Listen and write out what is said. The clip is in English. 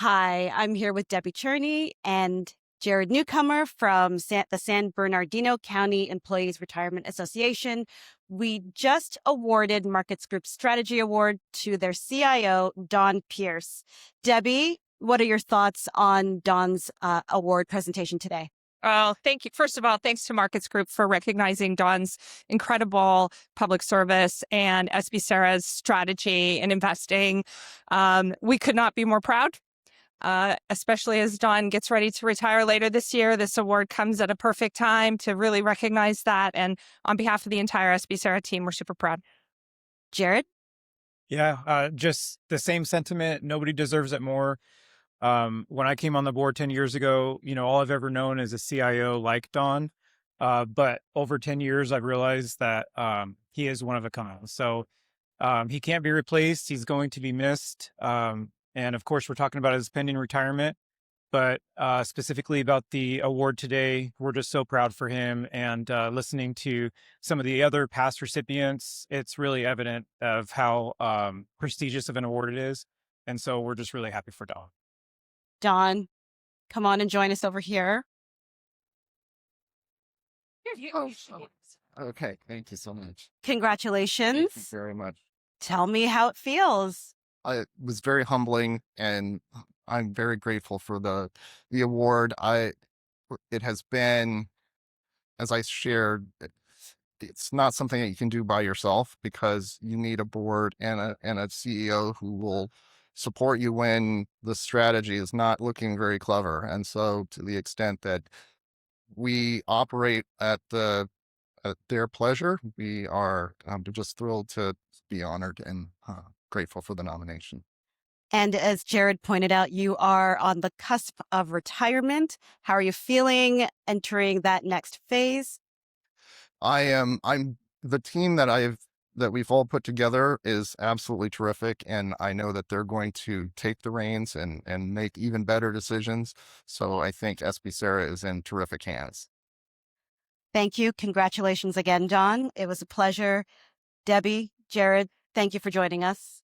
Hi, I'm here with Debbie Cherney and Jared Newcomer from the San Bernardino County Employees Retirement Association. We just awarded Markets Group's Strategy Award to their CIO, Don Pierce. Debbie, what are your thoughts on Don's award presentation today? Well, thank you. First of all, thanks to Markets Group for recognizing Don's incredible public service and SBCERA's strategy in investing. We could not be more proud, especially as Don gets ready to retire later this year. This award comes at a perfect time to really recognize that. And on behalf of the entire SBCERA team, we're super proud. Jared? Yeah, just the same sentiment. Nobody deserves it more. When I came on the board 10 years ago, all I've ever known is a CIO like Don. But over 10 years, I've realized that he is one of a kind. So he can't be replaced. He's going to be missed. And of course, we're talking about his pending retirement. But specifically about the award today, we're just so proud for him. And listening to some of the other past recipients, it's really evident of how prestigious of an award it is. And so we're just really happy for Don. Don, come on and join us over here. Okay, thank you so much. Congratulations. Thank you very much. Tell me how it feels. It was very humbling, and I'm very grateful for the award. It has been, as I shared, it's not something that you can do by yourself because you need a board and a CEO who will support you when the strategy is not looking very clever. And so, to the extent that we operate at their pleasure, we are just thrilled to be honored and grateful for the nomination. And as Jared pointed out, you are on the cusp of retirement. How are you feeling entering that next phase? I'm the team that we've all put together is absolutely terrific. And I know that they're going to take the reins and make even better decisions. So I think SBCERA is in terrific hands. Thank you. Congratulations again, Don. It was a pleasure. Debbie, Jared, thank you for joining us.